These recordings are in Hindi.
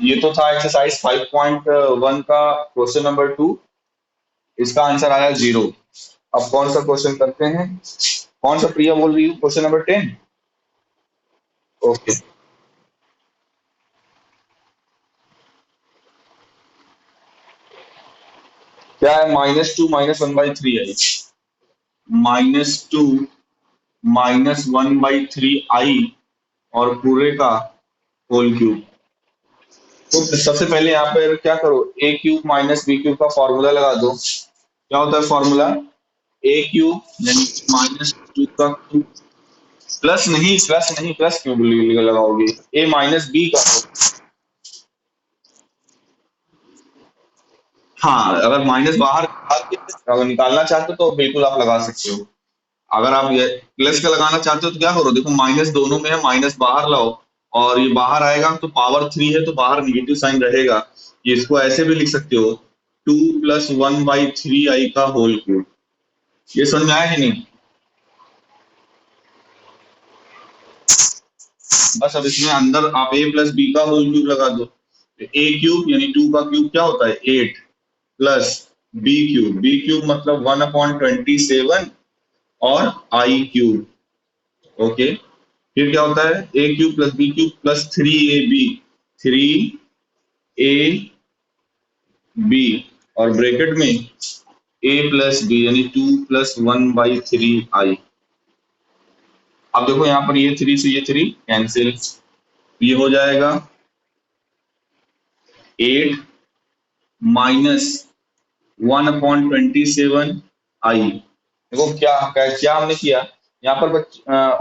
ये तो था एक्सरसाइज 5.1 का क्वेश्चन नंबर 2। इसका आंसर आया 0। अब कौन सा क्वेश्चन करते हैं? कौन सा प्रिया बोल रही हूँ? Question number 10। ओके, क्या है? -2 - 1/3 आई। -2 -1/3 आई और पूरे का होल क्यूब। तो सबसे पहले यहाँ पर क्या करो, ए क्यूब माइनस बी क्यूब का फॉर्मूला लगा दो। क्या होता है फॉर्मूला? ए क्यूब यानी -2 का क्यूब, प्लस नहीं प्लस क्यों लगाओगे? ए माइनस बी का। हाँ, अगर माइनस बाहर अगर निकालना चाहते हो तो बिल्कुल आप लगा सकते हो। अगर आप ये प्लस का लगाना चाहते हो तो क्या करो, देखो माइनस दोनों में है, माइनस बाहर लाओ और ये बाहर आएगा तो पावर 3 है तो बाहर निगेटिव साइन रहेगा। ये इसको ऐसे भी लिख सकते हो, 2 + 1/3 आई का होल क्यूब। ये समझ में आया कि नहीं? बस अब इसमें अंदर आप ए प्लस बी का होल क्यूब लगा दो। ए क्यूब यानी 2 का क्यूब क्या होता है? 8 प्लस बी क्यूब मतलब 1/27 और आई क्यूब। ओके, फिर क्या होता है? A cube plus B cube plus 3ab, 3ab और ब्रैकेट में ए प्लस बी यानी 2 + 1/3 आई। अब देखो यहाँ पर ये 3 से ये 3 कैंसिल, ये हो जाएगा 8 माइनस 1/27 आई। देखो क्या क्या क्या हमने किया यहाँ पर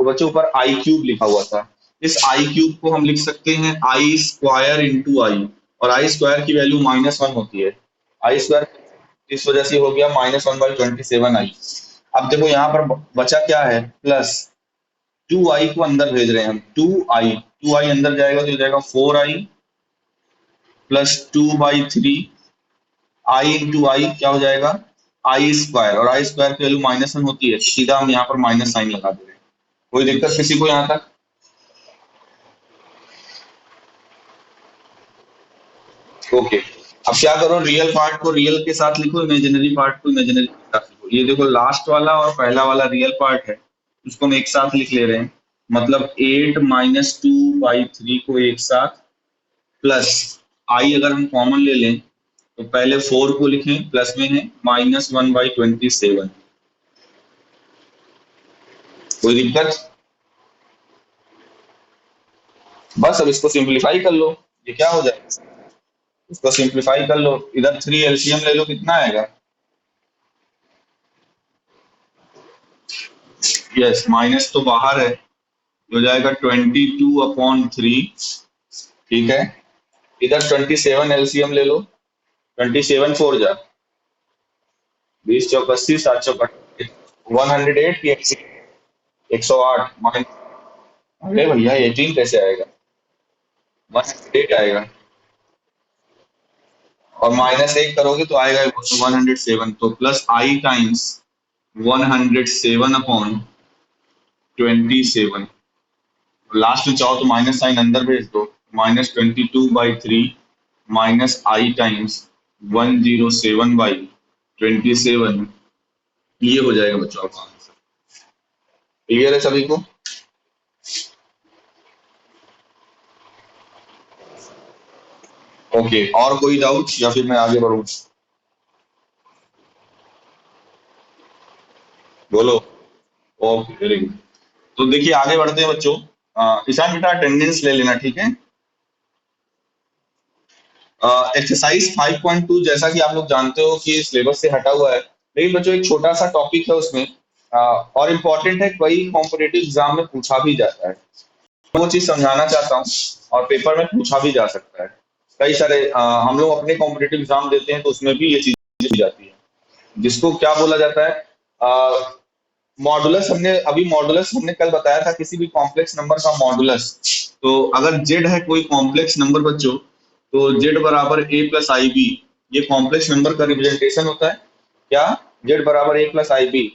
बच्चे ऊपर आई क्यूब लिखा हुआ था। इस आई क्यूब को हम लिख सकते हैं आई स्क्वायर इंटू आई, और आई स्क्वायर की वैल्यू -1 होती है। आई स्क्वायर इस वजह से हो गया -1/27 आई। अब देखो यहाँ पर बचा क्या है? प्लस 2 आई को अंदर भेज रहे हैं हम। 2 आई अंदर जाएगा तो हो जाएगा 4 आई प्लस 2/3 आई इंटू आई क्या हो जाएगा? आई स्क्वायर, और आई स्क्वायर की वैल्यू -1 होती है, सीधा हम यहाँ पर माइनस साइन लगा दे रहे हैं। कोई दिक्कत किसी को यहाँ तक? ओके, अब क्या करो, रियल पार्ट को रियल के साथ लिखो, इमेजिनरी पार्ट को इमेजिनरी के साथ लिखो। ये देखो लास्ट वाला और पहला वाला रियल पार्ट है, उसको हम एक साथ लिख ले रहे हैं। मतलब 8 - 2/3 को एक साथ, प्लस आई अगर हम कॉमन ले लें तो पहले 4 को लिखें, प्लस में है -1/27। कोई दिक्कत? बस अब इसको सिंप्लीफाई कर लो, ये क्या हो जाएगा? इसको सिंप्लीफाई कर लो, इधर 3 एलसीएम ले लो, कितना आएगा? यस, माइनस तो बाहर है, हो जाएगा 22/3। ठीक है, इधर 27 एलसीएम ले लो। 27 4 जा 20 चौक 80, 7 चौक 108 की 108 माइनस। अरे भैया 18 कैसे आएगा? 108 आएगा, और -1 करोगे तो आएगा 107, तो प्लस आई टाइम्स 107/27। लास्ट में चाहो तो माइनस साइन अंदर भेज दो, -22/3 माइनस आई टाइम्स 107/27। ये हो जाएगा बच्चों आपका आंसर। क्लियर है सभी को? ओके, और कोई डाउट या फिर मैं आगे बढ़ूं? बोलो। Okay, very good. तो देखिए आगे बढ़ते हैं बच्चों। ईशान बेटा अटेंडेंस ले लेना, ठीक है? एक्सरसाइज 5.2 जैसा कि आप लोग जानते हो कि सिलेबस से हटा हुआ है, लेकिन बच्चों एक छोटा सा टॉपिक है उसमें, और इम्पोर्टेंट है, कई कॉम्पिटेटिव एग्जाम में पूछा भी जाता है। वो चीज समझाना चाहता हूँ, और पेपर में पूछा भी जा सकता है। कई सारे हम लोग अपने कॉम्पिटेटिव एग्जाम देते हैं तो उसमें भी ये चीजें पूछी जाती है, जिसको क्या बोला जाता है? मॉडुलस। हमने कल बताया था, किसी भी कॉम्प्लेक्स नंबर का मॉडुलस। तो अगर जेड है कोई कॉम्प्लेक्स नंबर बच्चों, तो जेड बराबर a+ib, ये कॉम्प्लेक्स नंबर का रिप्रेजेंटेशन होता है। क्या? जेड बराबर a+ib।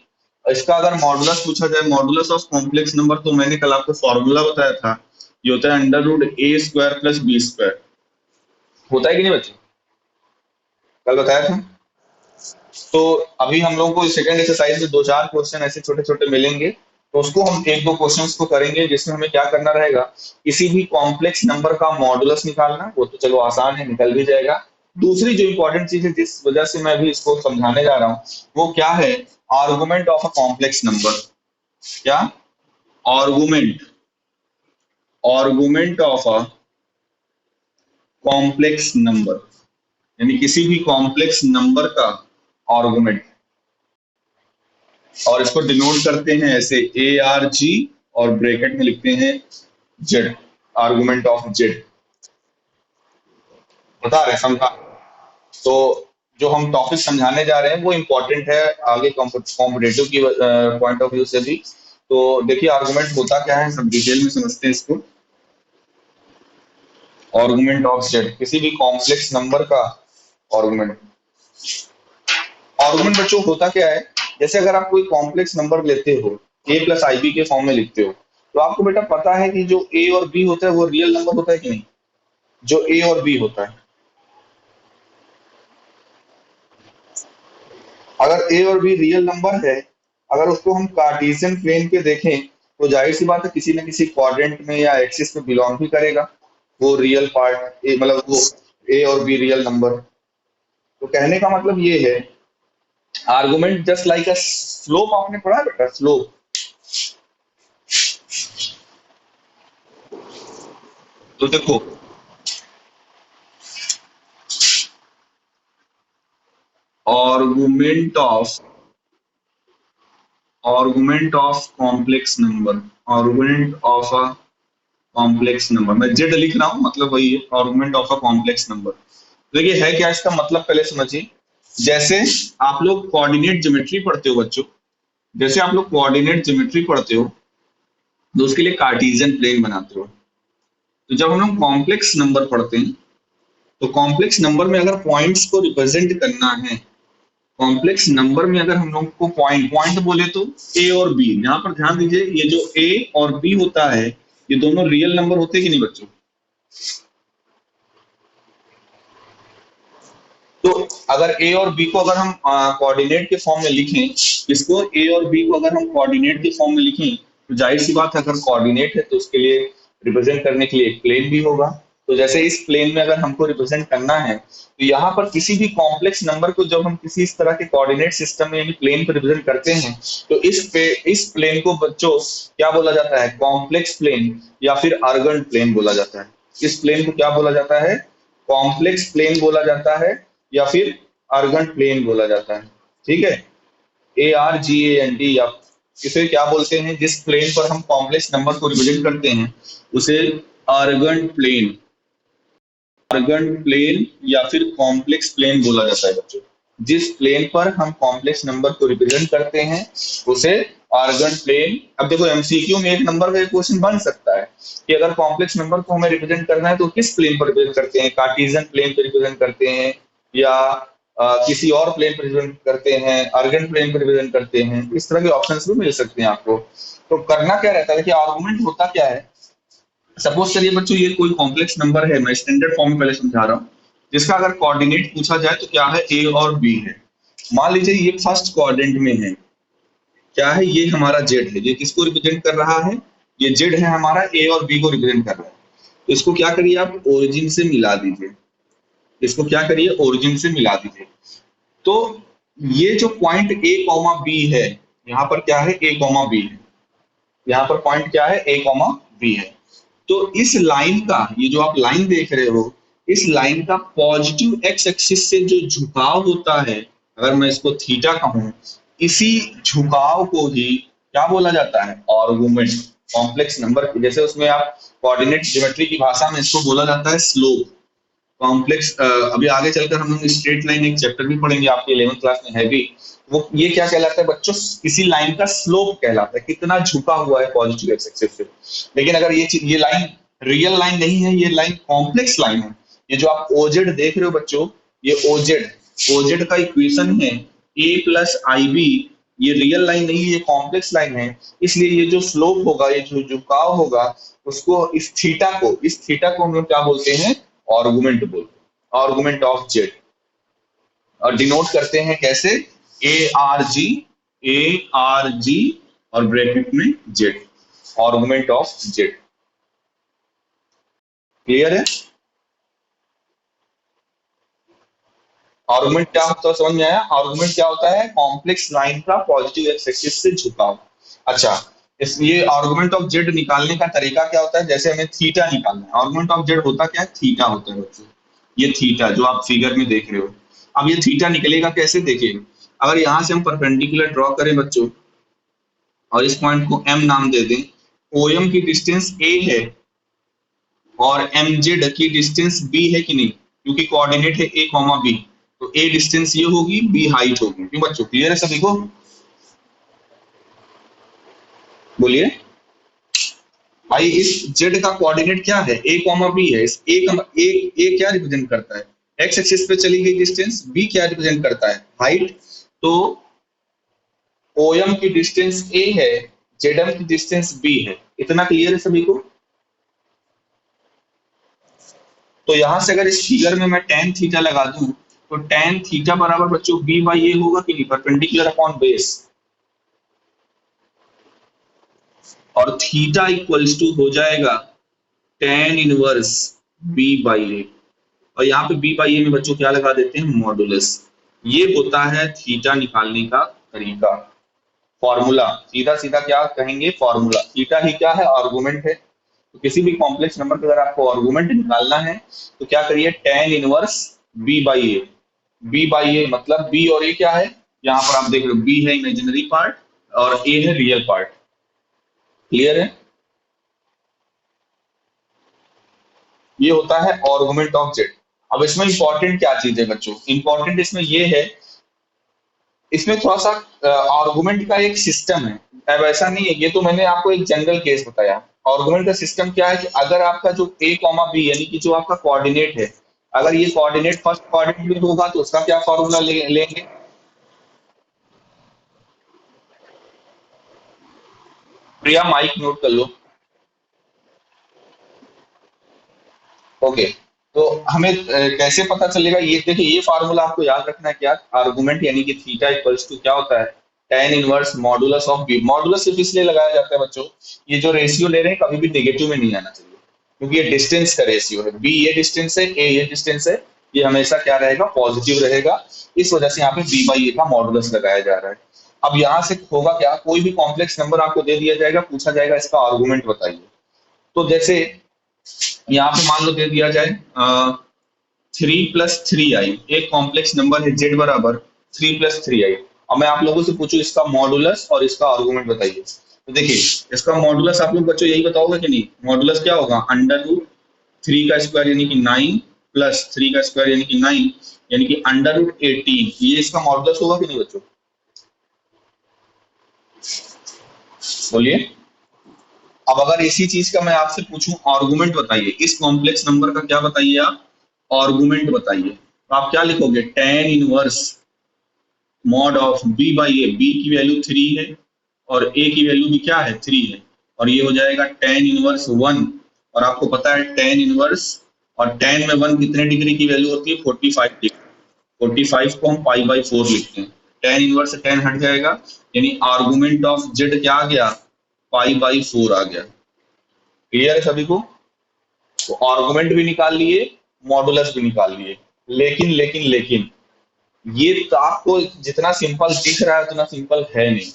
इसका अगर मॉडुलस पूछा जाए, मॉडुलस ऑफ कॉम्प्लेक्स नंबर, तो मैंने कल आपको फॉर्मूला बताया था, ये होता है √a² + b²। होता है कि नहीं बच्चों? कल बताया था। तो अभी हम लोगों को सेकंड एक्सरसाइज में 2-4 क्वेश्चन ऐसे छोटे-छोटे मिलेंगे, तो उसको हम 1-2 क्वेश्चंस को करेंगे जिसमें हमें क्या करना रहेगा, किसी भी कॉम्प्लेक्स नंबर का मॉडुलस निकालना, वो तो चलो आसान है, निकल भी जाएगा। दूसरी जो इम्पोर्टेंट चीज़ है जिस वजह से मैं अभी इसको समझाने जा रहा हूँ, वो क्या है? Argument of a complex number. क्या? Argument, argument of a complex number, यानी किसी भी कॉम्प्लेक्स नंबर का आर्गुमेंट, और इसको डिनोट करते हैं ऐसे ARG, और ब्रैकेट में लिखते हैं जेड, आर्गुमेंट ऑफ जेड। बता रहे हैं, समझा? तो जो हम टॉपिक समझाने जा रहे हैं वो इम्पोर्टेंट है आगे कॉम्पिटेटिव की पॉइंट ऑफ व्यू से भी। तो देखिए आर्गुमेंट होता क्या है, सब डिटेल में समझते हैं इसको। आर्गुमेंट ऑफ जेड, किसी भी कॉम्प्लेक्स नंबर का आर्गुमेंट। आर्गुमेंट बच्चों होता क्या है, जैसे अगर आप कोई कॉम्प्लेक्स नंबर लेते हो, a प्लस IB के फॉर्म में लिखते हो, तो आपको बेटा पता है कि जो a और b होता है वो रियल नंबर होता है कि नहीं? जो a और b होता है, अगर a और b रियल नंबर है, अगर उसको हम कार्टेशियन प्लेन पे देखें, तो जाहिर सी बात है किसी न किसी क्वाड्रेंट में या एक्सिस में बिलोंग भी करेगा वो रियल पार्ट, मतलब वो a और b रियल नंबर। तो कहने का मतलब ये है, argument just like a slope, आपने पढ़ा है बेटा स्लोप? तो देखो, argument of, argument of complex number, argument of a complex number, मैं जेड लिख रहा हूं, मतलब वही है argument of a complex number. देखिए है क्या इसका मतलब, पहले समझिए। जैसे आप लोग कोऑर्डिनेट ज्योमेट्री पढ़ते हो बच्चों, जैसे आप लोग कोऑर्डिनेट ज्योमेट्री पढ़ते हो, तो उसके लिए कार्टेशियन प्लेन बनाते हो। तो जब हम लोग कॉम्प्लेक्स नंबर पढ़ते हैं, तो कॉम्प्लेक्स नंबर में अगर पॉइंट्स को रिप्रेजेंट करना है, कॉम्प्लेक्स नंबर में अगर हम लोग को पॉइंट पॉइंट बोले तो ए और बी, यहाँ पर ध्यान दीजिए, ये जो ए और बी होता है, ये दोनों रियल नंबर होते हैं कि नहीं बच्चों? तो अगर ए और बी को अगर हम कोऑर्डिनेट के फॉर्म में लिखें, इसको ए और बी को अगर हम कोऑर्डिनेट के फॉर्म में लिखें, तो जाहिर सी बात है अगर कोऑर्डिनेट है तो उसके लिए रिप्रेजेंट करने के लिए एक प्लेन भी होगा। तो जैसे इस प्लेन में अगर हमको रिप्रेजेंट करना है, तो यहाँ पर किसी भी कॉम्प्लेक्स नंबर को जब हम किसी इस तरह के कोऑर्डिनेट सिस्टम में यानी प्लेन पर रिप्रेजेंट करते हैं, तो इस प्लेन को बच्चों क्या बोला जाता है? कॉम्प्लेक्स प्लेन या फिर अर्गन प्लेन बोला जाता है। इस प्लेन को क्या बोला जाता है? कॉम्प्लेक्स प्लेन बोला जाता है या फिर अर्गन प्लेन बोला जाता है। ठीक है, ARGANT, या इसे क्या बोलते हैं, जिस प्लेन पर हम कॉम्प्लेक्स नंबर को रिप्रेजेंट करते हैं उसे अर्गन प्लेन, अर्गन प्लेन या फिर कॉम्प्लेक्स प्लेन बोला जाता है बच्चों। जिस प्लेन पर हम कॉम्प्लेक्स नंबर को रिप्रेजेंट करते हैं उसे अर्गन प्लेन। अब देखो MCQ में एक नंबर का एक क्वेश्चन बन सकता है कि अगर कॉम्प्लेक्स नंबर को हमें रिप्रेजेंट करना है तो किस प्लेन पर रिप्रेजेंट करते हैं, कार्टेशियन प्लेन पर रिप्रेजेंट करते हैं या किसी और प्लेन पर रिप्रेजेंट करते हैं, अर्गन प्लेन पर रिप्रेजेंट करते हैं, इस तरह के ऑप्शंस भी मिल सकते हैं आपको। तो करना क्या रहता है कि आर्गुमेंट होता क्या है, सपोज करिए बच्चों ये कोई कॉम्प्लेक्स नंबर है, मैं स्टैंडर्ड फॉर्म में पहले समझा रहा हूँ, जिसका अगर कोऑर्डिनेट पूछा जाए तो क्या है, ए और बी है। मान लीजिए ये फर्स्ट क्वाड्रेंट में है, क्या है, ये हमारा जेड है, ये किसको रिप्रेजेंट कर रहा है? ये जेड है हमारा, ए और बी को रिप्रेजेंट कर रहा है। तो इसको क्या करिए आप ओरिजिन से मिला दीजिए, इसको क्या करिए ओरिजिन से मिला दीजिए। तो ये जो पॉइंट ए कॉमा बी है, यहाँ पर क्या है, ए कॉमा बी है, यहाँ पर पॉइंट क्या है, ए कॉमा बी है। तो इस लाइन का, ये जो आप लाइन देख रहे हो, इस लाइन का पॉजिटिव एक्स एक्सिस से जो झुकाव होता है, अगर मैं इसको थीटा कहूं, इसी झुकाव को ही क्या बोला जाता है, आर्गुमेंट। कॉम्प्लेक्स नंबर जैसे उसमें आप कोऑर्डिनेट ज्योमेट्री की भाषा में इसको बोला जाता है स्लोप। कॉम्प्लेक्स अभी आगे चलकर हम लोग स्ट्रेट लाइन एक चैप्टर भी पढ़ेंगे, आपके 11th क्लास में है भी, वो ये क्या कहलाता है बच्चों, किसी लाइन का स्लोप कहलाता है, कितना झुका हुआ है पॉजिटिव एक्स एक्सिस से। लेकिन अगर ये लाइन रियल लाइन नहीं है, ये लाइन कॉम्प्लेक्स लाइन है। ये जो आप ओजेड देख रहे हो बच्चों, ये ओजेड, ओजेड का इक्वेशन है A+IB, ये रियल लाइन नहीं है, ये कॉम्प्लेक्स लाइन है। इसलिए ये जो स्लोप होगा, ये जो झुकाव होगा, उसको इस थीटा को हम लोग क्या बोलते हैं, आर्गुमेंट बोलते हैं। आर्गुमेंट ऑफ जेड, और डिनोट करते हैं कैसे, ए आर जी और ब्रैकेट में Z, argument of Z. Clear है? आर्गुमेंट क्या होता है समझ में आया? आर्गुमेंट क्या होता है? कॉम्प्लेक्स लाइन का पॉजिटिव एक्स एक्सिस से झुकाव। अच्छा, इसलिए आर्गुमेंट ऑफ जेड निकालने का तरीका क्या होता है? जैसे हमें थीटा निकालना है, आर्गुमेंट ऑफ जेड होता क्या है? थीटा होता है बच्चों, ये थीटा जो आप फिगर में देख रहे हो। अब ये थीटा निकलेगा कैसे, देखिए, अगर यहां से हम परपेंडिकुलर ड्रॉ करें बच्चों और इस पॉइंट को एम नाम दे दें, ओएम की डिस्टेंस ए है और एमजेड की डिस्टेंस बी है कि नहीं, क्योंकि कोऑर्डिनेट है ए कॉमा बी, तो ए डिस्टेंस ये होगी, बी हाइट होगी। क्यों बच्चों, क्लियर है सभी को? बोलिए भाई, इस जेड का कोऑर्डिनेट क्या है? ए कॉमा बी है। इस ए क्या रिप्रेजेंट करता है? एक्स एक्सिस पे चली गई डिस्टेंस। बी क्या रिप्रेजेंट करता है? हाइट। तो ओएम की डिस्टेंस ए है, जेडएम की डिस्टेंस बी है। इतना क्लियर है सभी को? तो यहां से अगर इस फिगर में मैं टेन थीटा लगा दूं, तो टेन थीटा बराबर बच्चों बी बाई ए होगा कि नहीं, परपेंडिकुलर अपॉन बेस, और थीटा इक्वल्स टू हो जाएगा टेन इनवर्स बी बाई ए, और यहाँ पे बी बाई ए में बच्चों क्या लगा देते हैं? मॉडुलस। ये होता है थीटा निकालने का तरीका, फॉर्मूला। सीधा सीधा क्या कहेंगे? फॉर्मूला। थीटा ही क्या है? आर्गुमेंट है। तो किसी भी कॉम्प्लेक्स नंबर का अगर आपको आर्गुमेंट निकालना है तो क्या करिए? Tan inverse B by A. B by A मतलब बी और ए क्या है? यहाँ पर आप देख रहे हो, बी है इमेजिनरी पार्ट और ए है रियल पार्ट। क्लियर है? ये होता है आर्गुमेंट ऑफ जेड। अब इसमें इंपॉर्टेंट क्या चीज है बच्चों? इंपॉर्टेंट इसमें ये है, इसमें थोड़ा सा आर्गुमेंट का एक सिस्टम है। अब ऐसा नहीं है, ये तो मैंने आपको एक जनरल केस बताया। आर्गुमेंट का सिस्टम क्या है कि अगर आपका जो ए कॉमा बी यानी कि जो आपका कोऑर्डिनेट है, अगर ये कोऑर्डिनेट फर्स्ट कोऑर्डिनेट में होगा तो उसका क्या फॉर्मूला लेंगे? प्रिया माइक नोट कर लो। ओके, तो हमें कैसे पता चलेगा? ये देखिए, ये फार्मूला आपको याद रखना है। क्या? आर्गुमेंट यानी कि थीटा इक्वल्स टू क्या होता है? Tan inverse modulus of B. Modulus सिर्फ इसलिए लगाया जाता है बच्चों, ये जो रेशियो ले रहे हैं कभी भी नेगेटिव में नहीं आना चाहिए, क्योंकि ये डिस्टेंस का रेशियो है। बी ये डिस्टेंस है, ए ये डिस्टेंस है, ये हमेशा क्या रहेगा? पॉजिटिव रहेगा। इस वजह से यहाँ पे बी बाई ए का मॉडुलस लगाया जा रहा है। अब यहाँ से होगा क्या? कोई भी कॉम्प्लेक्स नंबर आपको दे दिया जाएगा, पूछा जाएगा इसका आर्गुमेंट बताइए। तो जैसे यहाँ पे मान लो दे दिया जाए 3+3i, एक कॉम्प्लेक्स नंबर है जेड बराबर 3+3i। अब मैं आप लोगों से पूछूं इसका मॉडुलस और इसका आर्गुमेंट बताइए। तो देखिए, इसका मॉडुलस आप लोग बच्चों यही बताओगे कि नहीं? मॉडुलस क्या होगा? अंडर रूट 3 का स्क्वायर यानी कि 9 प्लस 3 का स्क्वायर यानी कि 9, यानी कि अंडर रूट 18। ये इसका मॉडुलस होगा कि नहीं बच्चों? बोलिए। अब अगर इसी चीज का मैं आपसे पूछूं आर्गुमेंट बताइए, इस कॉम्प्लेक्स नंबर का क्या बताइए आप? आर्गुमेंट बताइए। तो आप क्या लिखोगे? Tan inverse mod of B by A. बी की वैल्यू 3 है और ए की वैल्यू भी क्या है? 3 है, और ये हो जाएगा टेन इनवर्स 1। और आपको पता है टेन इनवर्स और टेन में 1 कितने डिग्री की वैल्यू होती है? 45 डिग्री। 45 को हम पाई बाई 4 लिखते हैं। टेन इनवर्स से 10 हट जाएगा, यानी आर्गुमेंट ऑफ जेड क्या आ गया? पाई बाई 4 आ गया। क्लियर है सभी को? तो आर्गुमेंट भी निकाल लिए, मॉडुलस भी निकाल लिए। लेकिन लेकिन लेकिन ये तो आपको जितना सिंपल दिख रहा है उतना सिंपल है नहीं।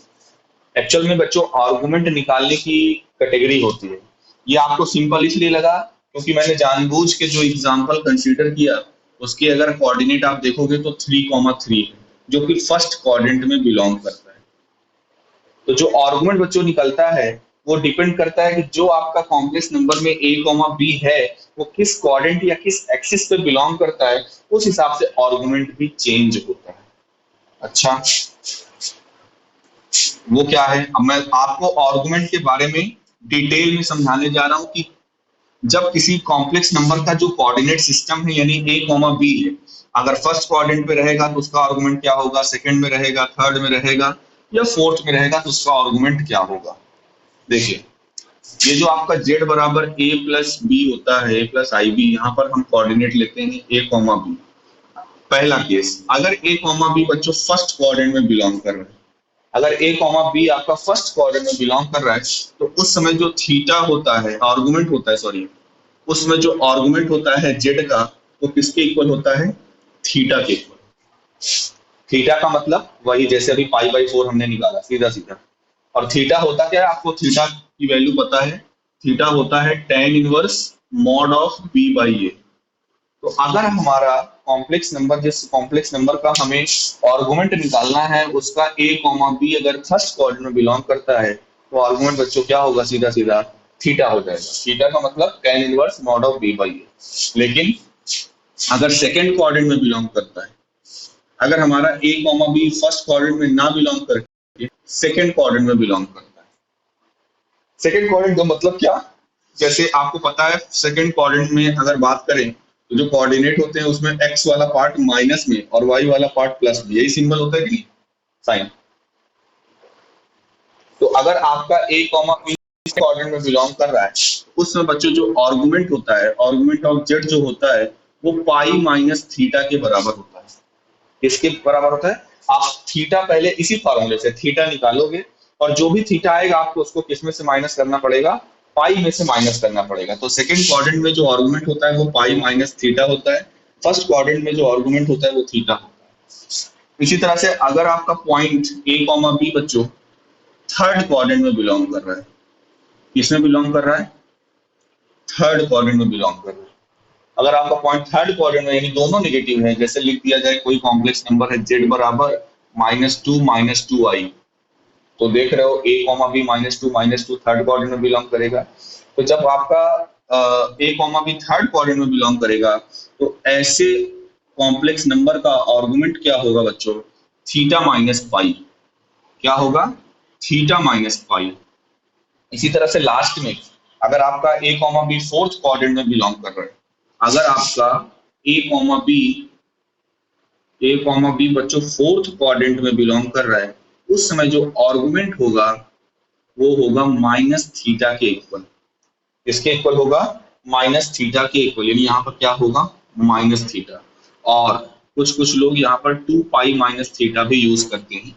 एक्चुअल में बच्चों आर्गुमेंट निकालने की कैटेगरी होती है। ये आपको सिंपल इसलिए लगा क्योंकि मैंने जानबूझ के जो एग्जांपल कंसीडर किया उसके अगर कोऑर्डिनेट आप देखोगे तो 3,3 है, जो कि फर्स्ट क्वाड्रेंट में बिलोंग करता है। तो जो आर्गुमेंट बच्चों निकलता है वो डिपेंड करता है कि जो आपका कॉम्प्लेक्स नंबर में ए कॉमा बी है वो किस क्वाड्रेंट या किस एक्सिस पे बिलोंग करता है, उस हिसाब से आर्गुमेंट भी चेंज होता है। अच्छा, वो क्या है? अब मैं आपको आर्गुमेंट के बारे में डिटेल में समझाने जा रहा हूं कि जब किसी कॉम्प्लेक्स नंबर का जो कोऑर्डिनेट सिस्टम है यानी ए कॉमा बी है, अगर फर्स्ट क्वाड्रेंट पे रहेगा तो उसका आर्गुमेंट क्या होगा, सेकंड में रहेगा, थर्ड में रहेगा या फोर्थ में रहेगा तो उसका आर्गुमेंट क्या होगा। देखिए, ये जो आपका z बराबर a प्लस बी होता है, a प्लस आई बी, यहाँ पर हम कोऑर्डिनेट लेते हैं a कॉमा बी। पहला केस, अगर a कॉमा बी बच्चों फर्स्ट कोऑर्डिनेट में बिलोंग कर रहा है, अगर a कॉमा बी आपका फर्स्ट कोऑर्डिनेट में बिलोंग कर रहा है, तो उस समय जो थीटा होता है, आर्गुमेंट होता है, सॉरी, उसमें जो आर्गुमेंट होता है z का, वो किसके इक्वल होता है? थीटा के इक्वल। थीटा का मतलब वही जैसे अभी पाई बाई 4 हमने निकाला, सीधा सीधा। और थीटा होता क्या है? आपको थीटा की वैल्यू पता है, थीटा होता है tan inverse mod of b by A. तो अगर हमारा कॉम्प्लेक्स नंबर, जिस कॉम्प्लेक्स नंबर का हमें आर्गुमेंट निकालना है, उसका a कॉमा बी अगर फर्स्ट कोऑर्डिनेट में बिलोंग करता है, तो आर्गुमेंट बच्चों क्या होगा? सीधा सीधा थीटा हो जाएगा। थीटा का मतलब tan inverse mod of b by A. लेकिन अगर सेकेंड कोऑर्डिनेट में बिलोंग करता है, अगर हमारा a comma B first coordinate में ना बिलोंग करके सेकेंड कोऑर्डिनेट में बिलोंग करता है, सेकेंड कोऑर्डिनेट का मतलब क्या? जैसे आपको पता है सेकेंड कोऑर्डिनेट में अगर बात करें, तो जो कोऑर्डिनेट होते हैं उसमें x वाला पार्ट माइनस में और y वाला पार्ट प्लस में, यही सिंबल होता है कि नहीं, साइन। तो अगर आपका a कॉमा बी कोऑर्डिनेट में बिलोंग कर रहा है, उसमें बच्चों जो आर्गुमेंट होता है, आर्गुमेंट ऑफ z जो होता है, वो पाई माइनस थीटा के बराबर होता है। किसके बराबर होता है? आप थीटा पहले इसी फॉर्मूले से थीटा निकालोगे, और जो भी थीटा आएगा आपको उसको किस में से माइनस करना पड़ेगा? पाई में से माइनस करना पड़ेगा। तो सेकंड क्वाड्रेंट में जो आर्गुमेंट होता है वो पाई माइनस थीटा होता है, फर्स्ट क्वाड्रेंट में जो आर्गुमेंट होता है वो थीटा होता है। इसी तरह से अगर आपका पॉइंट ए कॉमा बी बच्चों थर्ड क्वाड्रेंट में बिलोंग कर रहा है, किसमें बिलोंग कर रहा है? थर्ड क्वाड्रेंट में बिलोंग कर रहा है। अगर आपका पॉइंट थर्ड क्वाड्रेंट में, यानी दोनों नेगेटिव है, जैसे लिख दिया जाए कोई कॉम्प्लेक्स नंबर है z बराबर -2 -2i, तो देख रहे हो a comma B -2 third quadrant में बिलोंग करेगा। तो जब आपका a comma B third quadrant में बिलोंग करेगा, तो ऐसे कॉम्प्लेक्स नंबर का आर्गुमेंट क्या होगा बच्चों? Theta minus pi. क्या होगा? Theta minus pi. इसी तरह से लास्ट में अगर आपका a comma B fourth quadrant में बिलोंग कर रहा है, अगर आपका a कॉमा बी बच्चों फोर्थ क्वाड्रेंट में बिलोंग कर रहा है, उस समय जो आर्गुमेंट होगा वो होगा माइनस थीटा के इक्वल। इसके इक्वल होगा? माइनस थीटा के इक्वल, यानी यहाँ पर क्या होगा? Minus theta. और कुछ कुछ लोग यहाँ पर 2 पाई माइनस थीटा भी यूज करते हैं।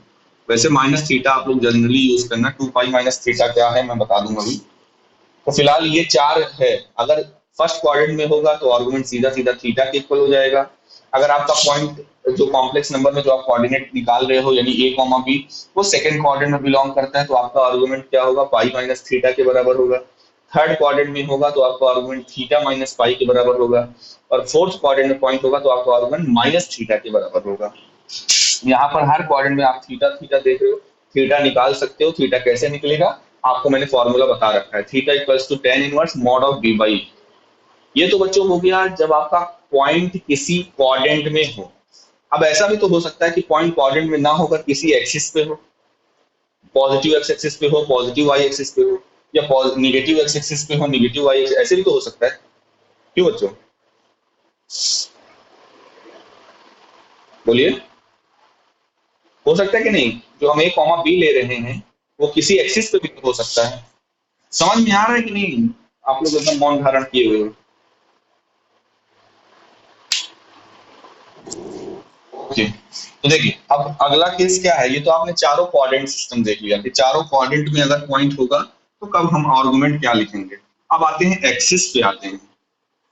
वैसे माइनस थीटा आप लोग जनरली यूज करना, 2 पाई माइनस थीटा क्या है मैं बता दूंगा अभी। तो फिलहाल ये 4 है। अगर फर्स्ट क्वाड्रेंट में होगा तो आर्गुमेंट सीधा सीधा थीटा के इक्वल हो जाएगा। अगर आपका पॉइंट जो कॉम्प्लेक्स नंबर में जो आप कोऑर्डिनेट निकाल रहे हो, यानी a कॉमा बी, वो सेकंड क्वाड्रेंट में बिलोंग करता है, तो आपका आर्गुमेंट क्या होगा? पाई माइनस थीटा के बराबर होगा। थर्ड क्वाड्रेंट में होगा तो आपका आर्गुमेंट थीटा माइनस पाई के बराबर होगा। और फोर्थ क्वाड्रेंट में पॉइंट होगा तो आपका आर्गुमेंट माइनस थीटा के बराबर होगा। यहाँ पर हर क्वाड्रेंट में आप थीटा थीटा देख रहे हो, थीटा निकाल सकते हो। थीटा कैसे निकलेगा आपको मैंने फॉर्मूला बता रखा है, theta equals to tan inverse mod of b by. ये तो बच्चों हो गया जब आपका पॉइंट किसी क्वाड्रेंट में हो। अब ऐसा भी तो हो सकता है कि पॉइंट क्वाड्रेंट में ना होकर किसी एक्सिस पे हो, पॉजिटिव एक्स एक्सिस पे हो, पॉजिटिव वाई एक्सिस पे हो, या निगेटिव एक्स एक्सिस पे हो, निगेटिव वाई, ऐसे भी तो हो सकता है। क्यों बच्चों? बोलिए, हो सकता है कि नहीं? जो हम a कॉमा बी ले रहे हैं वो किसी एक्सिस पे भी तो हो सकता है। समझ में आ रहा है कि नहीं? आप लोग एकदम मौन धारण किए हुए हो। ओके, तो देखिए अब अगला केस क्या है। ये तो आपने चारों कोऑर्डिनेट सिस्टम देख लिया कि चारों कोऑर्डिनेट में अगर पॉइंट होगा तो कब हम आर्गुमेंट क्या लिखेंगे। अब आते हैं एक्सिस पे, आते हैं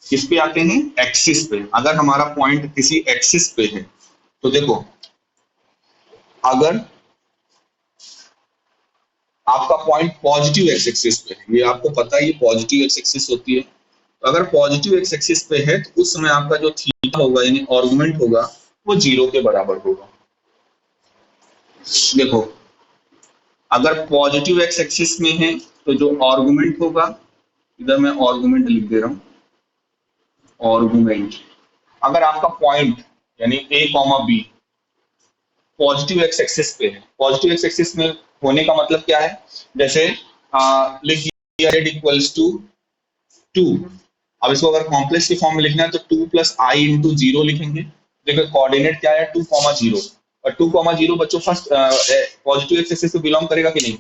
किस पे? आते हैं एक्सिस पे। अगर हमारा पॉइंट किसी एक्सिस पे है, तो देखो अगर आपका पॉइंट पॉजिटिव एक्स एक्सिस पे है, ये आपको पता है ये पॉजिटिव एक्स एक्सिस होती है, तो अगर पॉजिटिव एक्स एक्सिस पे है तो उस समय आपका जो थीटा होगा यानी आर्गुमेंट होगा वो 0 के बराबर होगा। देखो अगर पॉजिटिव एक्स एक्सिस में है तो जो आर्गुमेंट होगा, इधर मैं आर्गुमेंट लिख दे रहा हूं, आर्गुमेंट। अगर आपका पॉइंट यानी a comma B positive X axis पे है, पॉजिटिव एक्स एक्सिस में होने का मतलब क्या है? जैसे लिख दिया z इक्वल्स टू 2। अब इसको अगर कॉम्प्लेक्स की फॉर्म में लिखना है तो 2 प्लस आई इंटू 0 लिखेंगे। देखो कोऑर्डिनेट क्या है? 2 कॉमा 0। और 2 कॉमा 0 बच्चों फर्स्ट पॉजिटिव एक्स एक्सिस पे बिलोंग करेगा कि नहीं?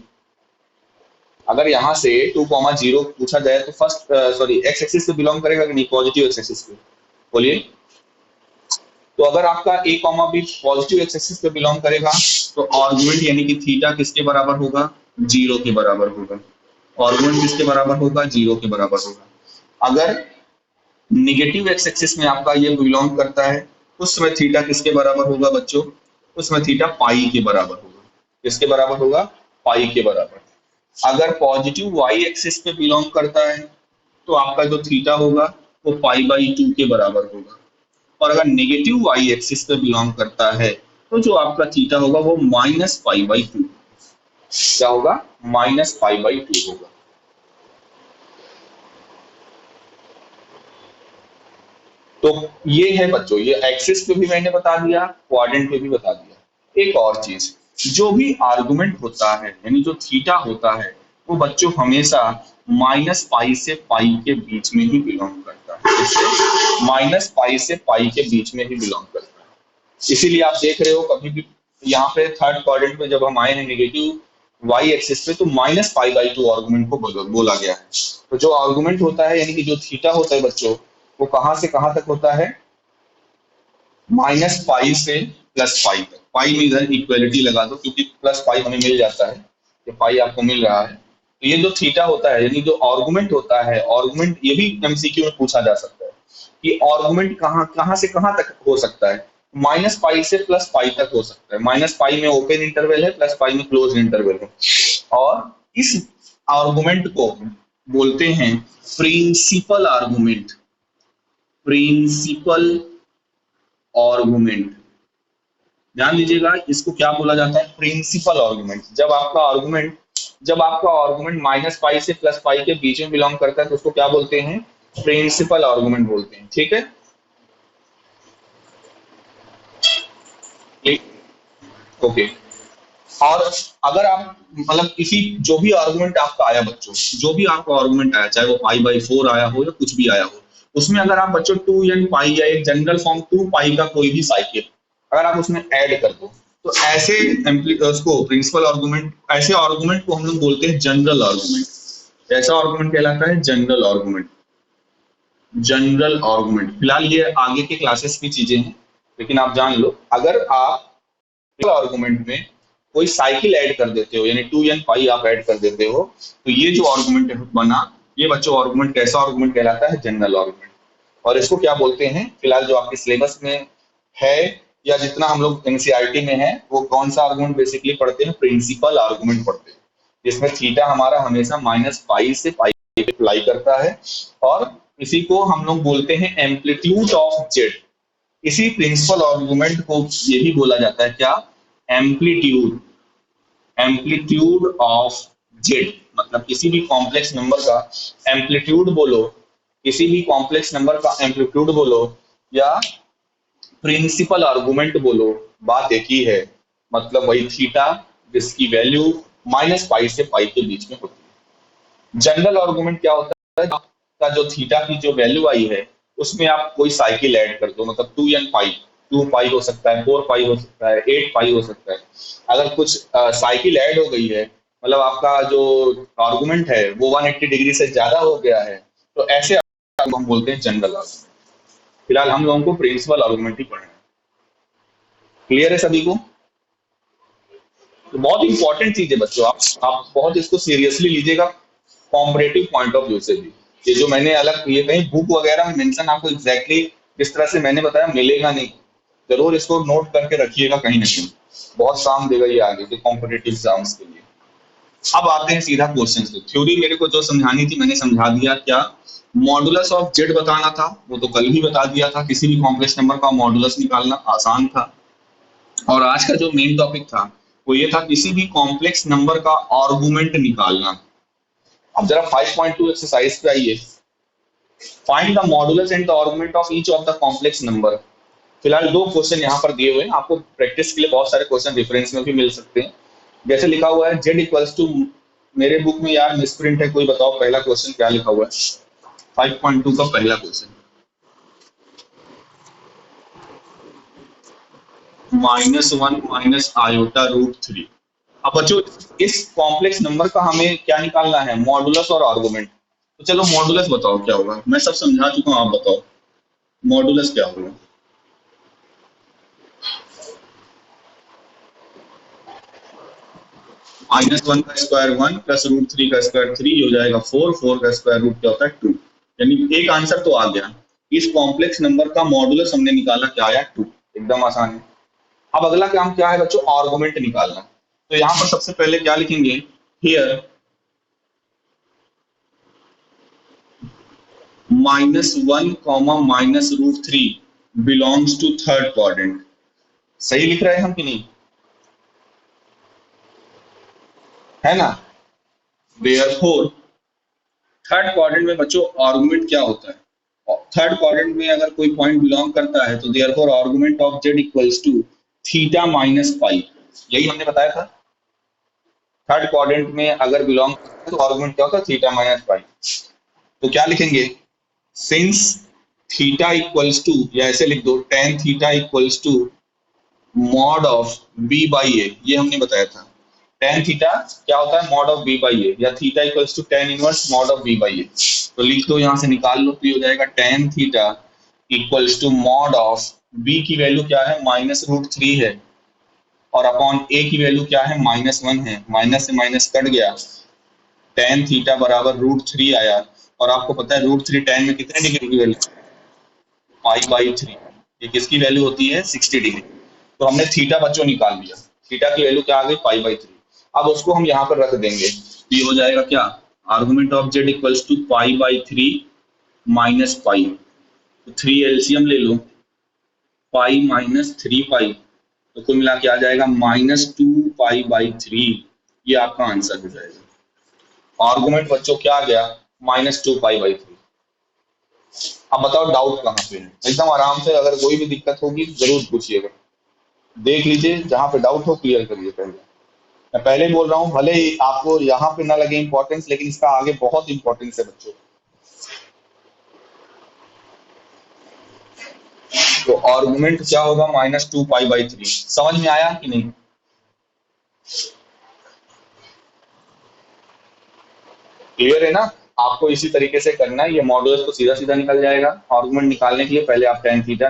अगर यहाँ से 2,0 पूछा जाए तो फर्स्ट सॉरी एक्स एक्सिस पे बिलोंग करेगा कि नहीं, पॉजिटिव एक्स एक्सिस पे, बोलिए। तो अगर आपका A comma B positive X axis पे बिलोंग करेगा तो आर्गुमेंट यानी कि थीटा किसके बराबर होगा, 0 के बराबर होगा। आर्गुमेंट किसके बराबर होगा, 0 के बराबर होगा। अगर निगेटिव एक्स एक्सिस में आपका ये बिलोंग करता है उस समय थीटा किसके बराबर होगा बच्चों, उस समय थीटा पाई के बराबर होगा। किसके बराबर होगा, पाई के बराबर। अगर पॉजिटिव वाई एक्सिस पे बिलोंग करता है तो आपका जो थीटा होगा वो पाई/2 के बराबर होगा। और अगर नेगेटिव वाई एक्सिस पे बिलोंग करता है तो जो आपका थीटा होगा वो -पाई/2। क्या होगा, -पाई/2 होगा। तो ये है बच्चों, ये एक्सिस पे भी मैंने बता दिया, क्वाड्रेंट पे भी बता दिया। एक और चीज, जो भी आर्गुमेंट होता है यानी जो थीटा होता है वो बच्चों हमेशा -पाई से पाई के बीच में ही बिलोंग करता है। इससे -पाई से पाई के बीच में ही बिलोंग करता है। इसीलिए आप देख रहे हो कभी भी यहाँ पे थर्ड क्वाड्रेंट में जब हम आए हैं नेगेटिव वाई एक्सिस पे तो -पाई/2 आर्गुमेंट को बोला गया है। तो जो आर्गुमेंट होता है यानी कि जो थीटा होता है बच्चों, वो कहां से कहां तक होता है, -पाई से +पाई तक। पाई में इधर इक्वलिटी लगा दो क्योंकि +पाई हमें मिल जाता है, ये पाई आपको मिल रहा है। तो ये जो थीटा होता है यानी जो आर्गुमेंट होता है, आर्गुमेंट ये भी एमसीक्यू में पूछा जा सकता है कि आर्गुमेंट कहां कहां से कहां तक हो सकता है। -पाई से +पाई तक हो सकता है। -पाई में ओपन इंटरवल है, +पाई में क्लोज इंटरवल है। और इस आर्गुमेंट को बोलते हैं प्रिंसिपल आर्गुमेंट। प्रिंसिपल आर्गुमेंट, ध्यान दीजिएगा इसको क्या बोला जाता है, प्रिंसिपल आर्गुमेंट। जब आपका आर्गुमेंट -पाई से +पाई के बीच में बिलोंग करता है तो उसको क्या बोलते हैं, प्रिंसिपल आर्गुमेंट बोलते हैं। ठीक है, ओके। और अगर आप मतलब किसी जो भी आर्गुमेंट आपका आया बच्चों, जो भी आपका आर्गुमेंट आया चाहे वो पाई/4 आया हो या कुछ भी आया हो, उसमें अगर आप बच्चों 2n पाई या एक जनरल फॉर्म 2 पाई का कोई भी साइकिल अगर आप उसमें ऐड कर दो तो ऐसे उसको प्रिंसिपल आर्गुमेंट, ऐसे आर्गुमेंट को हम लोग बोलते हैं जनरल आर्गुमेंट। ऐसा आर्गुमेंट कहलाता है जनरल आर्गुमेंट। जनरल आर्गुमेंट, फिलहाल ये आगे के क्लासेस की चीजें हैं, लेकिन आप जान लो अगर आप आर्गुमेंट में कोई साइकिल ऐड कर देते हो यानी 2n पाई आप ऐड कर देते हो तो ये जो आर्गुमेंट बना, ये बच्चों आर्गुमेंट कैसा आर्गुमेंट कहलाता है, जनरल आर्गुमेंट। और इसको क्या बोलते हैं, फिलहाल जो आपके सिलेबस में है या जितना हम लोग एनसीईआरटी में है वो कौन सा आर्गुमेंट बेसिकली पढ़ते हैं, प्रिंसिपल आर्गुमेंट पढ़ते हैं, जिसमें थीटा हमारा हमेशा -पाई से पाई पे अप्लाई करता है। और इसी को हम लोग बोलते हैं एम्पलीट्यूड ऑफ जेड। इसी प्रिंसिपल आर्गुमेंट को ये भी बोला जाता है क्या, एम्पलीट्यूड। एम्पलीट्यूड ऑफ जेड मतलब किसी भी कॉम्प्लेक्स नंबर का एम्पलीट्यूड बोलो, किसी भी कॉम्प्लेक्स नंबर का एम्पलीट्यूड बोलो या प्रिंसिपल आर्गुमेंट बोलो, बात एक ही है। मतलब वही थीटा जिसकी वैल्यू -पाई से पाई के बीच में होती है। जनरल आर्गुमेंट क्या होता है, का जो थीटा की जो वैल्यू आई है उसमें आप कोई साइकिल ऐड कर दो, मतलब 2n पाई, 2 पाई हो सकता है, 4 पाई हो सकता है, 8 पाई हो सकता है। अगर कुछ साइकिल ऐड हो गई है मतलब आपका जो आर्गुमेंट है वो 180 डिग्री से ज्यादा हो गया है तो ऐसे हम बोलते हैं जनरल आर्गुमेंट। फिलहाल हम लोगों को प्रिंसिपल आर्गुमेंट ही पढ़ना है। क्लियर है सभी को, तो बहुत इंपॉर्टेंट चीज है बच्चों, आप बहुत इसको सीरियसली लीजिएगा कॉम्परेटिव पॉइंट ऑफ व्यू से भी। ये जो मैंने अलग ये कहीं बुक वगैरह में मेंशन आपको एग्जैक्टली जिस तरह से मैंने बताया मिलेगा नहीं, जरूर इसको नोट करके रखिएगा कहीं ना कहीं, बहुत काम देगा ये आगे के कॉम्पिटेटिव एग्जाम्स के लिए। अब आते हैं सीधा क्वेश्चन पे। थ्योरी मेरे को जो समझानी थी मैंने समझा दिया, क्या मॉडुलस ऑफ जेड बताना था वो तो कल ही बता दिया था, किसी भी कॉम्प्लेक्स नंबर का मॉडुलस निकालना आसान था। और आज का जो मेन टॉपिक था वो ये था किसी भी कॉम्प्लेक्स नंबर का आर्गुमेंट निकालना। अब जरा 5.2 एक्सरसाइज पे आइए, find the modulus and the argument of each of the complex number. फिलहाल दो क्वेश्चन यहाँ पर दिए हुए हैं, आपको प्रैक्टिस के लिए बहुत सारे क्वेश्चन रेफरेंस में भी मिल सकते हैं। जैसे लिखा हुआ है जेड इक्वल्स टू, मेरे बुक में यार मिसप्रिंट है, कोई बताओ पहला क्वेश्चन क्या लिखा हुआ है, 5.2 का पहला क्वेश्चन, -1 - आयोटा रूट 3। अब बच्चों इस कॉम्प्लेक्स नंबर का हमें क्या निकालना है, मॉडुलस और आर्गुमेंट। तो चलो मॉडुलस बताओ क्या होगा, मैं सब समझा चुका हूँ, आप बताओ मॉडुलस क्या होगा। -1 का स्क्वायर 1 प्लस √3 का स्क्वायर 3 हो जाएगा 4, 4 का स्क्वायर रूट क्या होता है 2। यानी एक आंसर तो आ गया। इस कॉम्प्लेक्स नंबर का मॉडुलस हमने निकाला, क्या आया 2। एकदम आसान है। अब अगला काम क्या है बच्चों, आर्गुमेंट निकालना। तो यहाँ पर सबसे पहले क्या लिखेंगे, here -1 comma -√3 belongs to third quadrant. सही लिख रहे हैं हम कि नहीं, है ना। देयरफॉर थर्ड क्वाड्रेंट में बच्चों आर्गुमेंट क्या होता है, थर्ड क्वाड्रेंट में अगर कोई पॉइंट बिलोंग करता है तो therefore argument of z equals to theta minus pi. यही हमने बताया था, थर्ड क्वाड्रेंट में अगर बिलोंग करता है तो आर्गुमेंट क्या होता है, थीटा माइनस पाई। तो क्या लिखेंगे, सिंस थीटा इक्वल्स टू, या ऐसे लिख दो tan theta equals to mod of b by A, ये हमने बताया था। tan थीटा क्या होता है, mod of b by A, या theta equals to tan inverse mod of b by A. तो लिख दो, यहाँ से निकाल लो, तो ये हो जाएगा tan theta equals to mod of b की वैल्यू क्या है, -√3 है, और अपॉन a की वैल्यू क्या है, -1 है। माइनस से माइनस कट गया, tan थीटा बराबर √3 आया। और आपको पता है √3 tan में कितने डिग्री की वैल्यू, π/3। ये किसकी वैल्यू होती है, 60 डिग्री। तो हमने थीटा बच्चों निकाल लिया, थीटा की वैल्यू क्या आ गई, π/3। अब उसको हम यहाँ पर रख देंगे, तो ये हो जाएगा क्या, argument of z equals to π/3 minus pi. तो 3 एलसीएम ले लो, पाई माइनस 3 पाई, तो कुल मिला के आ जाएगा -2 पाई/3। ये आपका आंसर हो जाएगा। आर्गुमेंट बच्चों क्या आ गया, -2 पाई/3। अब बताओ डाउट कहाँ पे है, एकदम आराम से, अगर कोई भी दिक्कत होगी जरूर पूछिएगा, देख लीजिए जहां पे डाउट हो क्लियर करिए पहले। मैं पहले बोल रहा हूँ, भले ही आपको यहाँ पे ना लगे इंपॉर्टेंस, लेकिन इसका आगे बहुत इंपॉर्टेंस है बच्चों। तो आर्गुमेंट क्या होगा, -2 पाई/3। समझ में आया कि नहीं, क्लियर है ना। आपको इसी तरीके से करना है, ये मॉडुलस तो सीधा सीधा निकल जाएगा। आर्गुमेंट निकालने के लिए पहले आप tan थीटा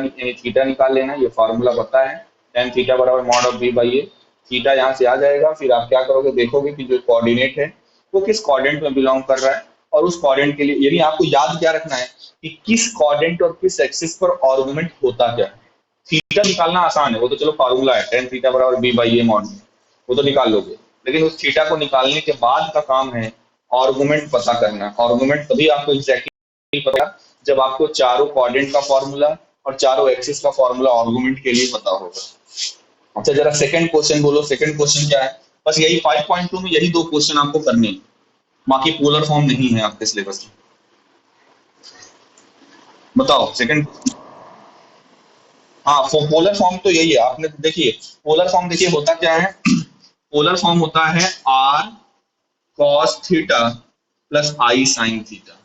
निकाल लेना, ये फार्मूला पता है, tan थीटा बराबर mod of b by A. Theta यहाँ से आ जाएगा, फिर आप क्या करोगे, देखोगे कि जो कोऑर्डिनेट है वो किस क्वाड्रेंट में बिलोंग कर रहा है, और उस क्वाड्रेंट के लिए, यानी आपको याद क्या रखना है कि किस क्वाड्रेंट और किस एक्सिस पर आर्गुमेंट होता क्या है। थीटा निकालना आसान है, वो तो चलो फार्मूला है, tan थीटा बराबर b बाई ए मॉड, वो तो निकाल लोगे। लेकिन उस थीटा को निकालने के बाद का काम है आर्गुमेंट पता करना। आर्गुमेंट तभी आपको एग्जैक्टली पता जब आपको चारों क्वाड्रेंट का फॉर्मूला और चारों एक्सिस का फॉर्मूला आर्गुमेंट के लिए पता होगा। अच्छा जरा सेकंड क्वेश्चन बोलो, सेकंड क्वेश्चन क्या है। बस यही 5.2 में यही दो क्वेश्चन आपको करने, बाकी पोलर फॉर्म नहीं है आपके सिलेबस में। बताओ सेकंड। हाँ, पोलर फॉर्म तो यही है, आपने देखिए पोलर फॉर्म देखिए होता क्या है, पोलर फॉर्म होता है r cos theta plus i sin theta,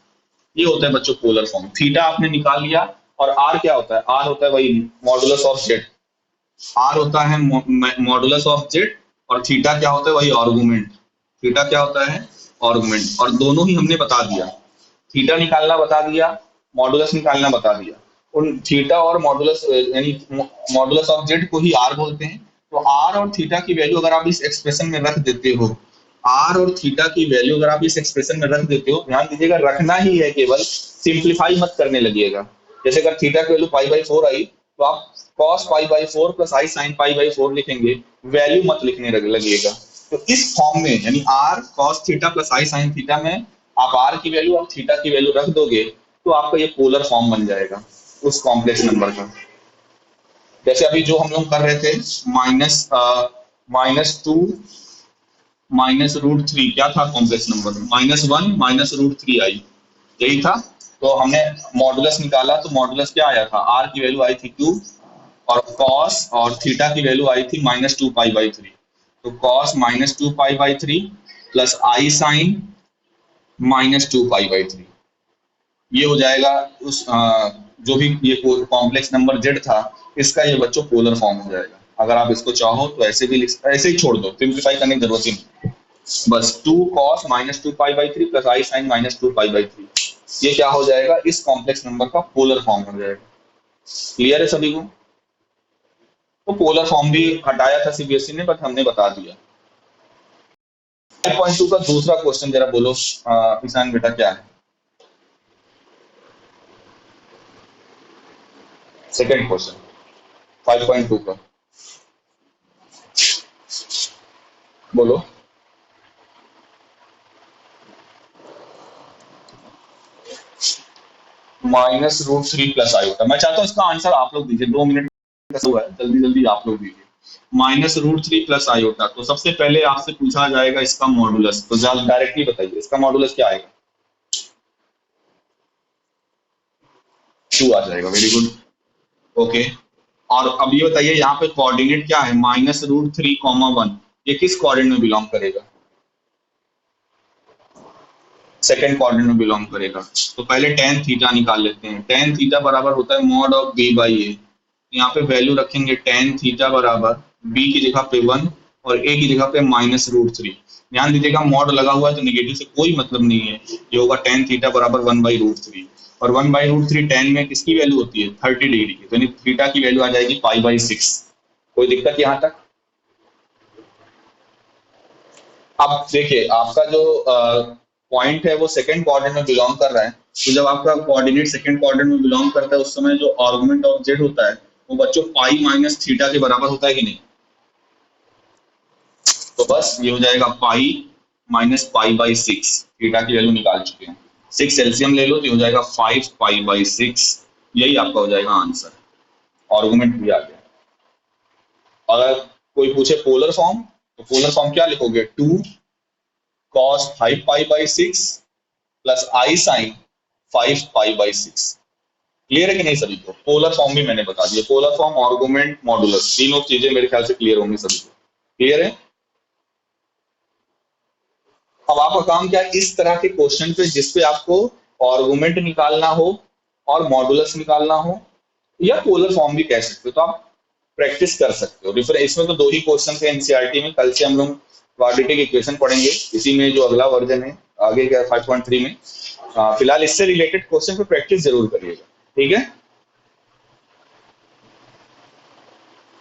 ये होता है बच्चों पोलर फॉर्म। थीटा आपने निकाल लिया, और r क्या होता है, r होता है वही मॉडुलस ऑफ z, r होता है मॉडुलस ऑफ z, और थीटा क्या होता है, वही आर्गुमेंट। थीटा क्या होता है, आर्गुमेंट, और दोनों ही हमने बता दिया, थीटा निकालना बता दिया, मॉडुलस निकालना बता दिया। उन थीटा और मॉडुलस, यानी मॉडुलस ऑफ z को ही r बोलते हैं। तो r और थीटा की वैल्यू अगर आप इस एक्सप्रेशन में रख देते हो, r और थीटा की वैल्यू अगर आप इस एक्सप्रेशन में रख देते हो, ध्यान दीजिएगा रखना ही है, केवल सिंप्लीफाई मत करने लगिएगा। जैसे अगर थीटा की वैल्यू π/4 आई, तो आप cos π/4 प्लस i sin π/4 लिखेंगे, वैल्यू मत लिखने लगिएगा। तो इस फॉर्म में, यानी r cos theta plus i sin theta में आप r की वैल्यू और थीटा की वैल्यू रख दोगे, तो आपका ये पोलर फॉर्म बन जाएगा उस कॉम्प्लेक्स नंबर का। जैसे अभी जो हम लोग कर रहे थे, -2 -√3 क्या था कॉम्प्लेक्स नंबर, -1 -√3 आई, यही था। तो हमने मॉडुलस निकाला, तो मॉडुलस क्या आया था, r की वैल्यू आई थी 2, और cos और थीटा की वैल्यू आई थी -2 पाई/3। तो cos -2 पाई/3 प्लस i sin -2 पाई/3, ये हो जाएगा उस जो भी ये कॉम्प्लेक्स नंबर z था, इसका ये बच्चों पोलर फॉर्म हो जाएगा। अगर आप इसको चाहो तो ऐसे भी ऐसे ही छोड़ दो, सिंप्लीफाई करने की जरूरत ही नहीं। बस 2 cos -2π/3 प्लस i sin -2π/3, ये क्या हो जाएगा, इस कॉम्प्लेक्स नंबर का पोलर फॉर्म हो जाएगा। क्लियर है सभी को? तो पोलर फॉर्म भी हटाया था सीबीएसई ने, बट हमने बता दिया। 5.2 का दूसरा क्वेश्चन जरा बोलो किसान बेटा, क्या है? सेकंड क्वेश्चन 5.2 का बोलो। -√3 प्लस आयोटा। मैं चाहता हूँ इसका आंसर आप लोग दीजिए, 2 मिनट का हुआ है, जल्दी जल्दी आप लोग दीजिए। -√3 प्लस आयोटा, तो सबसे पहले आपसे पूछा जाएगा इसका मॉडुलस, तो डायरेक्टली बताइए इसका मॉडुलस क्या आएगा? 2 आ जाएगा, वेरी गुड, ओके। और अब ये बताइए यहाँ पे कोऑर्डिनेट क्या है, -√3, 1, ये किस कोऑर्डिनेट में बिलोंग करेगा? सेकंड क्वाड्रेंट में बिलोंग करेगा। तो पहले tan थीटा निकाल लेते हैं। tan थीटा बराबर होता है मॉड ऑफ b/a। यहाँ पे वैल्यू रखेंगे tan थीटा बराबर b की जगह पे 1 और a की जगह पे -√3। ध्यान दीजिएगा मॉड लगा हुआ है तो नेगेटिव से कोई मतलब नहीं है, ये होगा tan थीटा बराबर 1/√3। और 1/√3 tan में किसकी वैल्यू होती है, 30 डिग्री की, तो यानी थीटा की वैल्यू आ जाएगी π/6। कोई दिक्कत यहाँ तक? अब देखिए आपका जो पॉइंट है वो सेकंड क्वाड्रेंट में बिलोंग कर रहा है, तो जब आपका कोऑर्डिनेट सेकंड क्वाड्रेंट में बिलोंग करता है उस समय जो आर्गुमेंट ऑफ जेड होता है वो बच्चों पाई माइनस थीटा के बराबर होता है कि नहीं? तो बस ये हो जाएगा पाई माइनस π/6, थीटा की वैल्यू निकाल चुके हैं। 6 एलसीएम ले लो तो हो जाएगा 5π/6, यही आपका हो जाएगा आंसर। आर्गुमेंट भी आ गया। अगर कोई पूछे पोलर फॉर्म, तो पोलर फॉर्म क्या लिखोगे, 2 cos 5π/6 plus i sin 5π/6। Clear है कि नहीं सभी को? पोलर फॉर्म भी मैंने बता दिया, पोलर फॉर्म, आर्गुमेंट, मॉडुलस, तीनों चीजें मेरे ख्याल से क्लियर होंगी सभी को। क्लियर है? अब आपका काम क्या है, इस तरह के क्वेश्चन पे जिसपे आपको आर्गुमेंट निकालना हो और मॉडुलस निकालना हो या पोलर फॉर्म भी कह सकते हो, तो आप प्रैक्टिस कर सकते हो। इसमें तो 2 ही क्वेश्चन थे एनसीईआरटी में, कल से हम लोग क्वाड्रेटिक इक्वेशन पढ़ेंगे, इसी में जो अगला वर्जन है आगे का 5.3 में। फिलहाल इससे रिलेटेड क्वेश्चन पे प्रैक्टिस जरूर करिएगा, ठीक है?